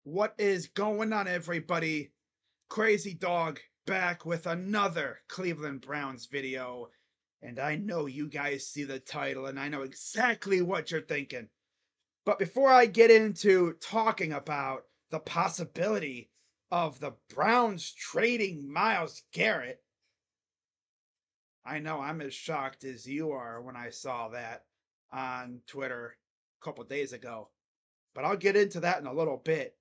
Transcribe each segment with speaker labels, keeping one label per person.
Speaker 1: What is going on, everybody? Crazy Dog back with another Cleveland Browns video. And I know you guys see the title and I know exactly what you're thinking. But before I get into talking about the possibility of the Browns trading Myles Garrett, I know I'm as shocked as you are when I saw that on Twitter a couple days ago. But I'll get into that in a little bit.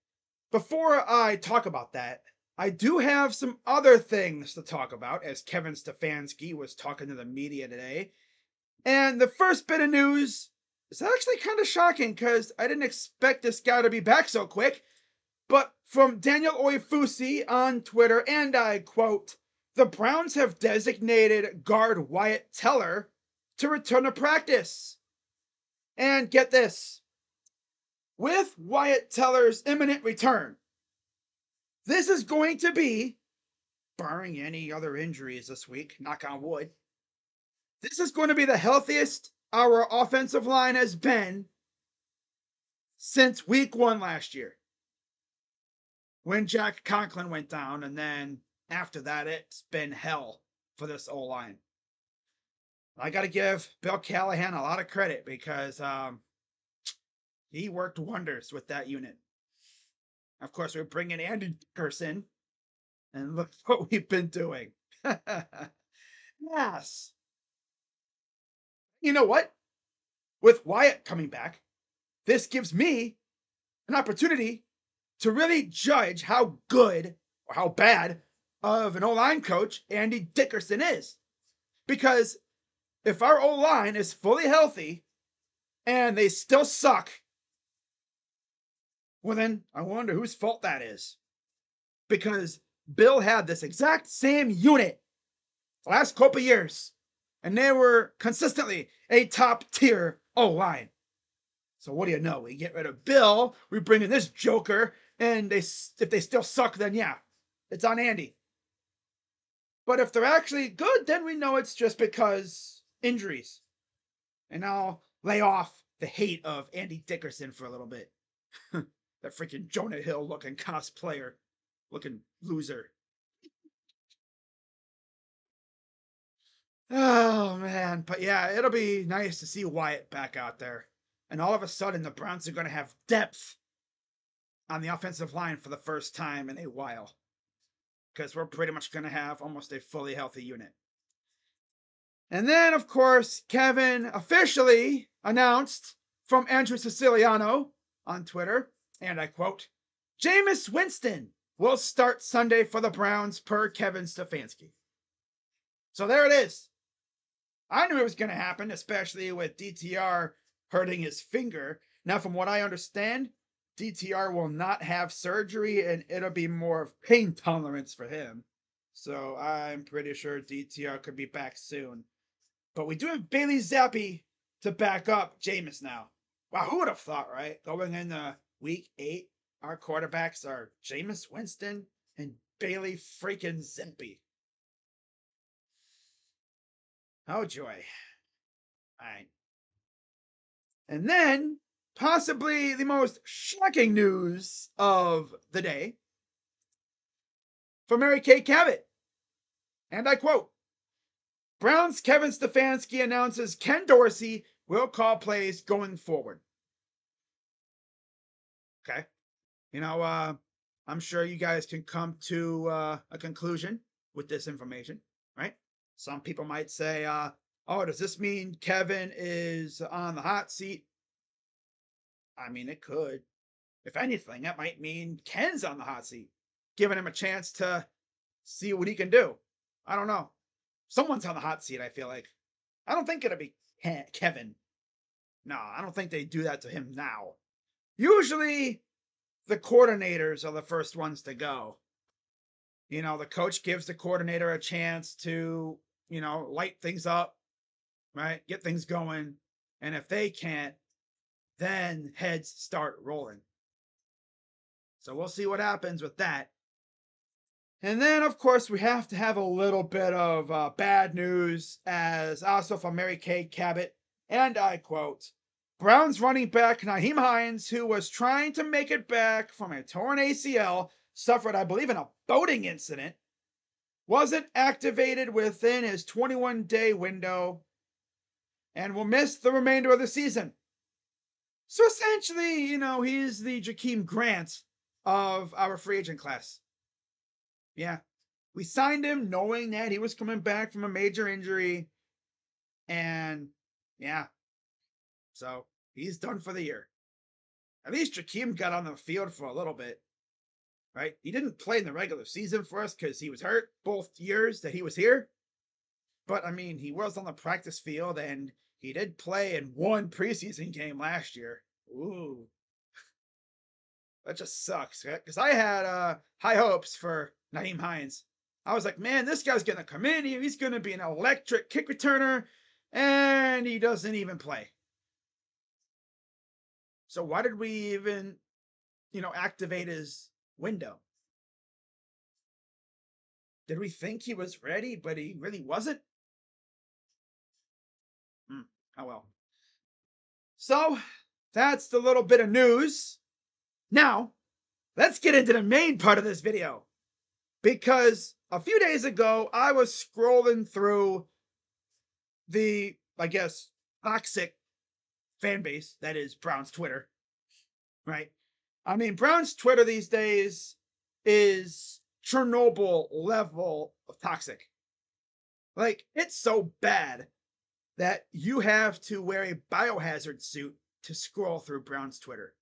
Speaker 1: Before I talk about that, I do have some other things to talk about, as Kevin Stefanski was talking to the media today. And the first bit of news is actually kind of shocking because I didn't expect this guy to be back so quick. But from Daniel Oifusi on Twitter, and I quote, the Browns have designated guard Wyatt Teller to return to practice. And get this, with Wyatt Teller's imminent return, this is going to be, barring any other injuries this week, knock on wood, this is going to be the healthiest our offensive line has been since week 1 last year, when Jack Conklin went down, and then after that, it's been hell for this O line. I got to give Bill Callahan a lot of credit because he worked wonders with that unit. Of course, we're bringing Andy Dickerson, and look what we've been doing. Yes. You know what? With Wyatt coming back, this gives me an opportunity to really judge how good or how bad of an O-line coach Andy Dickerson is. Because if our O-line is fully healthy and they still suck, well then I wonder whose fault that is. Because Bill had this exact same unit the last couple years, and they were consistently a top tier O-line. So what do you know? We get rid of Bill, we bring in this joker, and if they still suck, then yeah, it's on Andy. But if they're actually good, then we know it's just because injuries. And I'll lay off the hate of Andy Dickerson for a little bit. That freaking Jonah Hill looking cosplayer, looking loser. Oh man, but yeah, it'll be nice to see Wyatt back out there. And all of a sudden, the Browns are going to have depth on the offensive line for the first time in a while. Because we're pretty much going to have almost a fully healthy unit. And then, of course, Kevin officially announced from Andrew Siciliano on Twitter, and I quote, Jameis Winston will start Sunday for the Browns per Kevin Stefanski. So there it is. I knew it was going to happen, especially with DTR hurting his finger. Now, from what I understand, DTR will not have surgery and it'll be more of pain tolerance for him. So I'm pretty sure DTR could be back soon. But we do have Bailey Zappi to back up Jameis now. Wow, who would have thought, right? Going into week 8, our quarterbacks are Jameis Winston and Bailey freaking Zappi. Oh, joy. All right. And then, possibly the most shocking news of the day from Mary Kay Cabot. And I quote, Browns Kevin Stefanski announces Ken Dorsey will call plays going forward. Okay. I'm sure you guys can come to a conclusion with this information, right? Some people might say, oh, does this mean Kevin is on the hot seat? I mean, it could. If anything, that might mean Ken's on the hot seat, giving him a chance to see what he can do. I don't know. Someone's on the hot seat, I feel like. I don't think it'll be Kevin. No, I don't think they do that to him now. Usually, the coordinators are the first ones to go. The coach gives the coordinator a chance to, light things up, right? Get things going. And if they can't, then heads start rolling. So we'll see what happens with that. And then, of course, we have to have a little bit of bad news, as also from Mary Kay Cabot, and I quote, Browns running back Nyheim Hines, who was trying to make it back from a torn ACL, suffered, I believe, in a boating incident, wasn't activated within his 21-day window, and will miss the remainder of the season. So essentially, he's the Jakeem Grant of our free agent class. Yeah. We signed him knowing that he was coming back from a major injury. And yeah. So he's done for the year. At least Jakeem got on the field for a little bit. Right? He didn't play in the regular season for us because he was hurt both years that he was here. But I mean, he was on the practice field and he did play in one preseason game last year. Ooh. That just sucks. Because I had high hopes for Nyheim Hines. I was like, man, this guy's going to come in. He's going to be an electric kick returner. And he doesn't even play. So why did we even, activate his window? Did we think he was ready, but he really wasn't? Oh well. So that's the little bit of news. Now, let's get into the main part of this video. Because a few days ago, I was scrolling through the, I guess, toxic fan base that is Brown's Twitter. Right? I mean, Brown's Twitter these days is Chernobyl level of toxic. Like, it's so bad that you have to wear a biohazard suit to scroll through Brown's Twitter.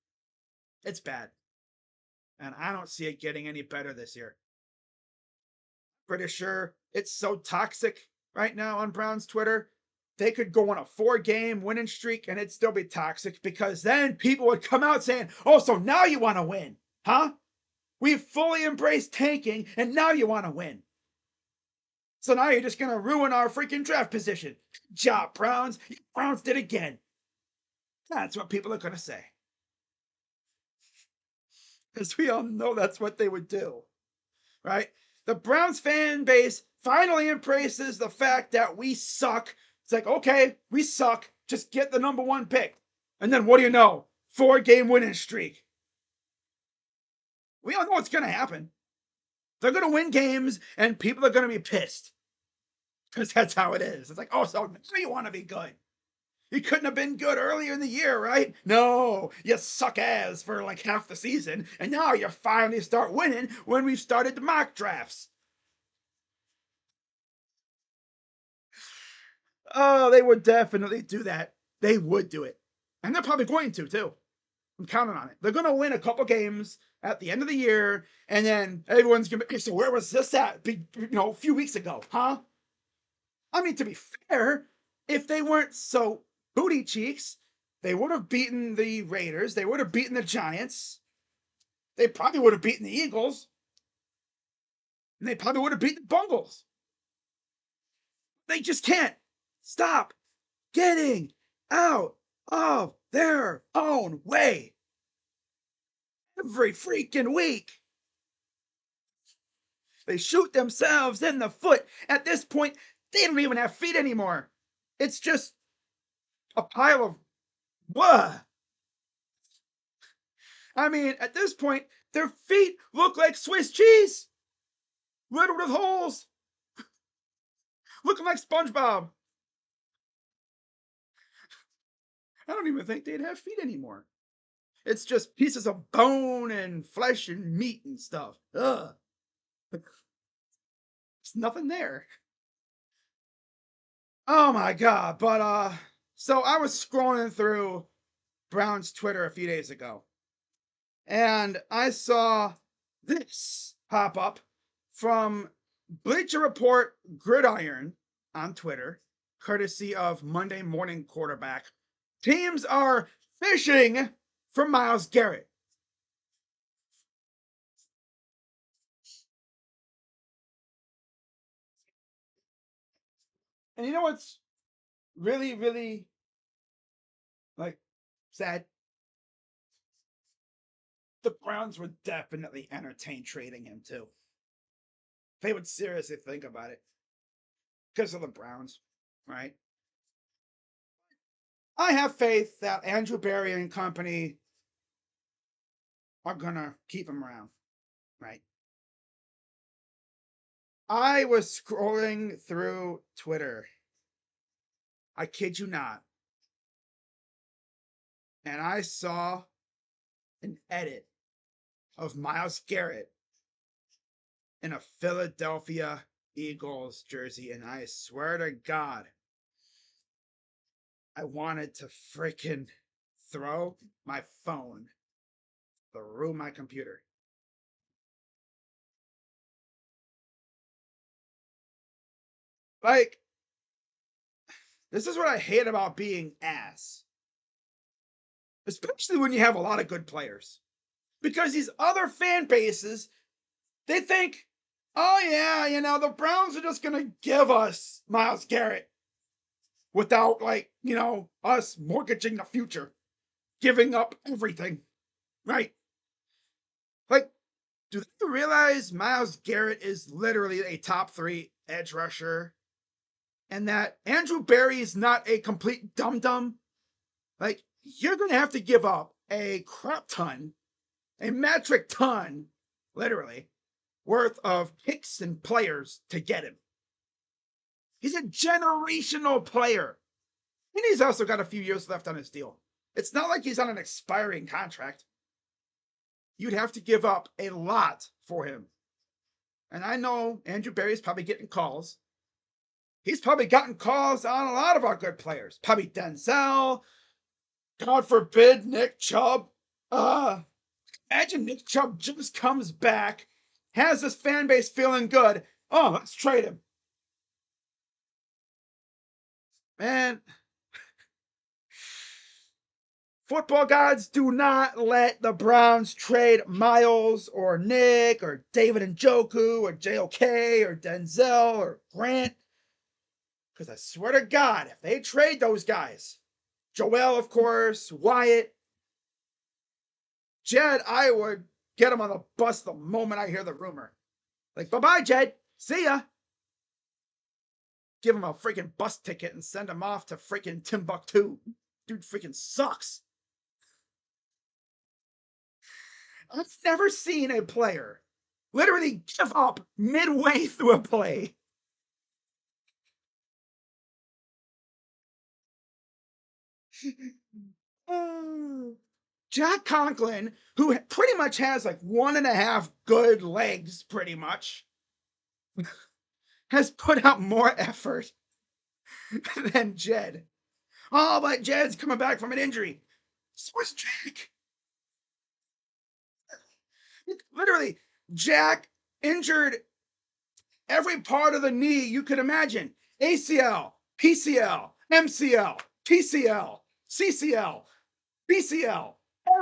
Speaker 1: It's bad. And I don't see it getting any better this year. Pretty sure it's so toxic right now on Brown's Twitter. They could go on a 4-game winning streak and it'd still be toxic because then people would come out saying, oh, so now you want to win, huh? We've fully embraced tanking and now you want to win. So now you're just going to ruin our freaking draft position. Good job, Browns. Browns did again. That's what people are going to say. Because we all know that's what they would do, right? The Browns fan base finally embraces the fact that we suck. It's like, okay, we suck. Just get the number 1 pick. And then what do you know? 4-game winning streak. We all know what's going to happen. They're going to win games and people are going to be pissed. Because that's how it is. It's like, oh, so now you want to be good. You couldn't have been good earlier in the year, right? No, you suck ass for like half the season. And now you finally start winning when we've started the mock drafts. Oh, they would definitely do that. They would do it. And they're probably going to, too. I'm counting on it. They're going to win a couple games at the end of the year, and then everyone's going to be, so where was this at, a few weeks ago, huh? I mean, to be fair, if they weren't so booty cheeks, they would have beaten the Raiders. They would have beaten the Giants. They probably would have beaten the Eagles. And they probably would have beaten the Bungles. They just can't stop getting out of their own way. Every freaking week. They shoot themselves in the foot. At this point, they don't even have feet anymore. It's just a pile of blah. I mean, at this point, their feet look like Swiss cheese. Riddled with holes. Looking like SpongeBob. I don't even think they'd have feet anymore. It's just pieces of bone and flesh and meat and stuff. Ugh. There's nothing there. Oh my god, but so I was scrolling through Brown's Twitter a few days ago. And I saw this pop up from Bleacher Report Gridiron on Twitter, courtesy of Monday Morning Quarterback. Teams are fishing for Myles Garrett. And you know what's really, really, sad? The Browns would definitely entertain trading him, too. They would seriously think about it. Because of the Browns, right? I have faith that Andrew Berry and company are gonna keep him around, right? I was scrolling through Twitter. I kid you not. And I saw an edit of Myles Garrett in a Philadelphia Eagles jersey. And I swear to God, I wanted to freaking throw my phone through my computer. Like, this is what I hate about being ass. Especially when you have a lot of good players. Because these other fan bases, they think, oh yeah, the Browns are just gonna give us Myles Garrett without, like, us mortgaging the future, giving up everything, right? Like, do they realize Myles Garrett is literally a top 3 edge rusher, and that Andrew Berry is not a complete dum dum? Like, you're gonna have to give up a crap ton, a metric ton, literally, worth of picks and players to get him. He's a generational player. And he's also got a few years left on his deal. It's not like he's on an expiring contract. You'd have to give up a lot for him. And I know Andrew Berry's probably getting calls. He's probably gotten calls on a lot of our good players. Probably Denzel. God forbid, Nick Chubb. Imagine Nick Chubb just comes back, has this fan base feeling good. Oh, let's trade him. Man, football gods, do not let the Browns trade Myles or Nick or David Njoku or JOK or Denzel or Grant. Because I swear to God, if they trade those guys, Joel, of course, Wyatt, Jed, I would get him on the bus the moment I hear the rumor. Like, bye-bye, Jed. See ya. Give him a freaking bus ticket and send him off to freaking Timbuktu. Dude freaking sucks. I've never seen a player literally give up midway through a play. Jack Conklin, who pretty much has like 1.5 good legs, pretty much, has put out more effort than Jed. Oh, but Jed's coming back from an injury. So was Jack. Literally, Jack injured every part of the knee you could imagine. ACL, PCL, MCL, TCL, CCL, BCL.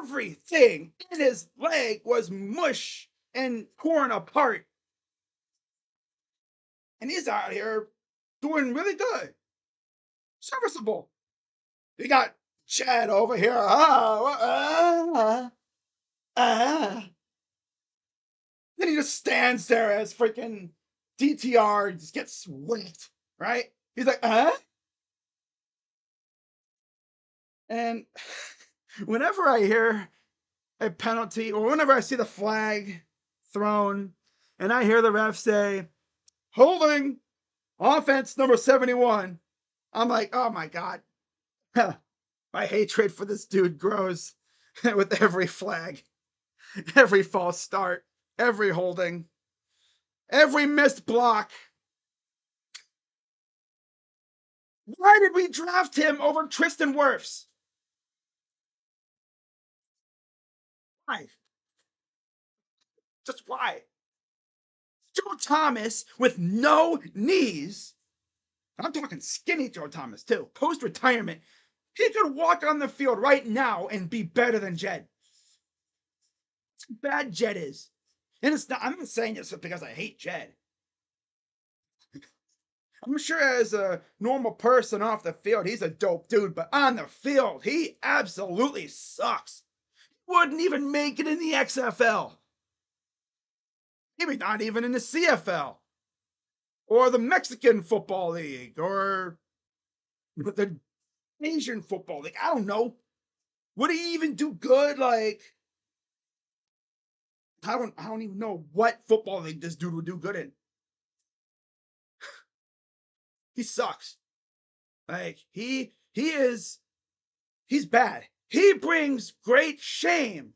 Speaker 1: Everything in his leg was mush and torn apart. And he's out here doing really good. Serviceable. You got Chad over here. Then he just stands there as freaking DTR just gets whipped, right? He's like, And whenever I hear a penalty or whenever I see the flag thrown and I hear the ref say, holding offense number 71, I'm like, oh my God. My hatred for this dude grows with every flag, every false start, every holding, every missed block. Why did we draft him over Tristan Wirfs? Why? Just why? Joe Thomas with no knees. I'm talking skinny Joe Thomas too. Post retirement, he could walk on the field right now and be better than Jed. That's how bad Jed is. And it's not, I'm not saying this because I hate Jed. I'm sure as a normal person off the field, he's a dope dude, but on the field, he absolutely sucks. Wouldn't even make it in the XFL. Maybe not even in the CFL. Or the Mexican Football League. Or the Asian Football League. I don't know. Would he even do good? Like, I don't even know what football league this dude would do good in. He sucks. Like, he's bad. He brings great shame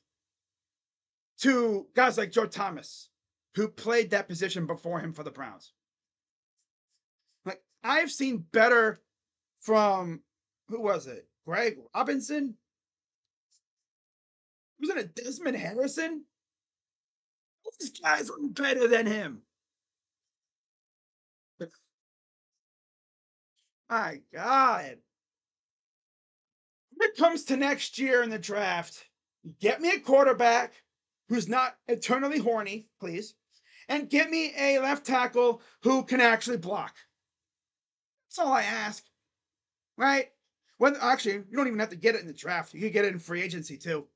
Speaker 1: to guys like Joe Thomas, who played that position before him for the Browns. Like, I've seen better from, who was it? Greg Robinson? Wasn't it Desmond Harrison? These guys were better than him. My God. When it comes to next year in the draft, get me a quarterback who's not eternally horny, please, and get me a left tackle who can actually block. That's all I ask, right? When actually, you don't even have to get it in the draft. You can get it in free agency too.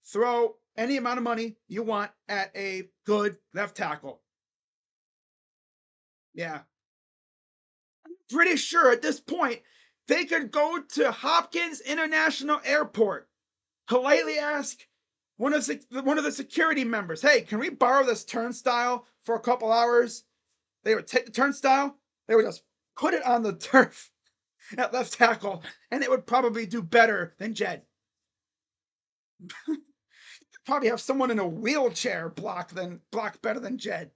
Speaker 1: Throw any amount of money you want at a good left tackle. Yeah. I'm pretty sure at this point they could go to Hopkins International Airport, politely ask one of the security members, "Hey, can we borrow this turnstile for a couple hours?" They would take the turnstile, they would just put it on the turf at left tackle, and it would probably do better than Jed. Probably have someone in a wheelchair block better than Jed.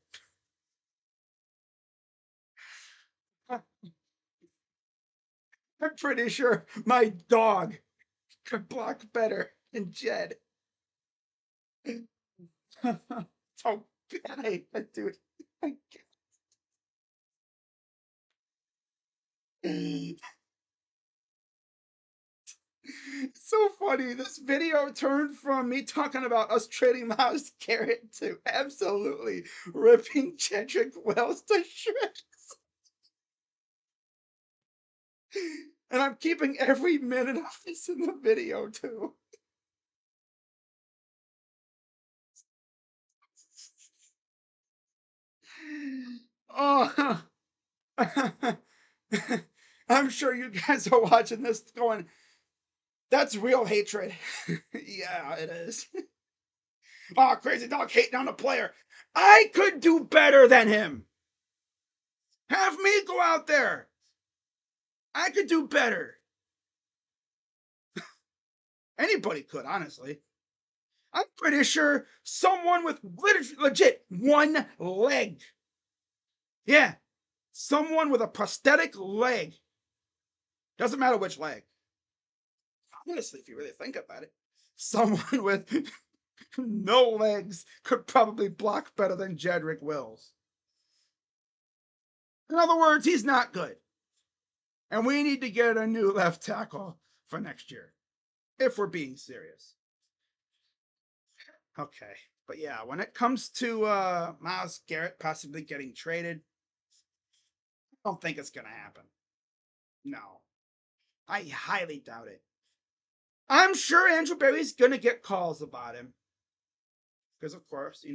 Speaker 1: I'm pretty sure my dog could block better than Jed. So bad, dude. So funny. This video turned from me talking about us trading Myles Garrett to absolutely ripping Jedrick Wells to shreds. And I'm keeping every minute of this in the video too. Oh, I'm sure you guys are watching this going, that's real hatred. Yeah, it is. Oh, crazy dog hating on a player. I could do better than him. Have me go out there. I could do better. Anybody could, honestly. I'm pretty sure someone with legit one leg. Yeah, someone with a prosthetic leg. Doesn't matter which leg. Honestly, if you really think about it, someone with no legs could probably block better than Jedrick Wills. In other words, he's not good. And we need to get a new left tackle for next year, if we're being serious. Okay. But yeah, when it comes to Myles Garrett possibly getting traded, I don't think it's going to happen. No. I highly doubt it. I'm sure Andrew Berry's going to get calls about him. Because, of course,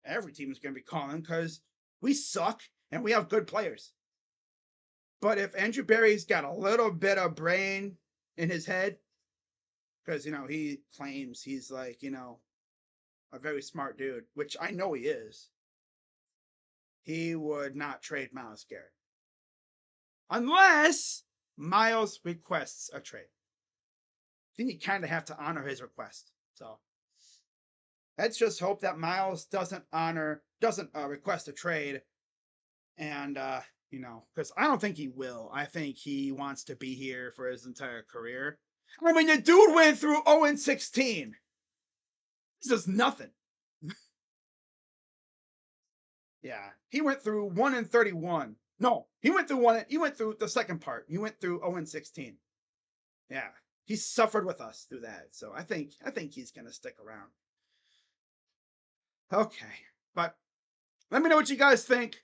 Speaker 1: every team is going to be calling because we suck and we have good players. But if Andrew Berry's got a little bit of brain in his head, because, he claims he's like, a very smart dude, which I know he is, he would not trade Myles Garrett. Unless Myles requests a trade. Then you kind of have to honor his request. So let's just hope that Myles doesn't request a trade. And, because I don't think he will. I think he wants to be here for his entire career. I mean, the dude went through 0-16. This is nothing. Yeah, he went through 1-31. No, he went through the second part. He went through 0-16. Yeah, he suffered with us through that. So I think he's gonna stick around. Okay, but let me know what you guys think.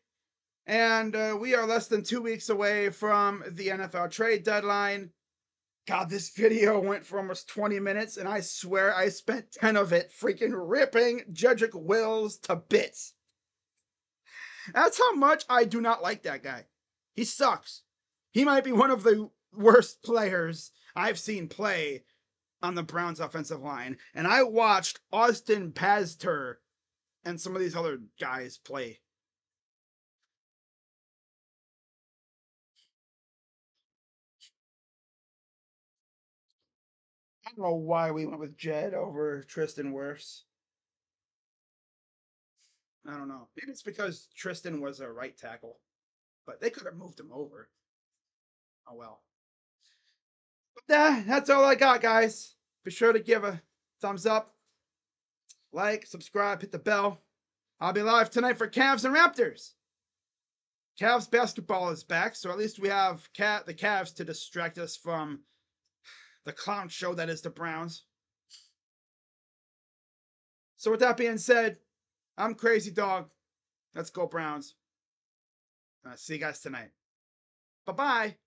Speaker 1: And we are less than 2 weeks away from the NFL trade deadline. God, this video went for almost 20 minutes, and I swear I spent 10 of it freaking ripping Jedrick Wills to bits. That's how much I do not like that guy. He sucks. He might be one of the worst players I've seen play on the Browns offensive line. And I watched Austin Pazter and some of these other guys play. I don't know why we went with Jed over Tristan Wirfs. I don't know. Maybe it's because Tristan was a right tackle, but they could have moved him over. Oh well. But that's all I got, guys. Be sure to give a thumbs up, like, subscribe, hit the bell. I'll be live tonight for Cavs and Raptors. Cavs basketball is back, so at least we have the Cavs to distract us from the clown show that is the Browns. So with that being said, I'm Crazy Dog. Let's go Browns. See you guys tonight. Bye-bye.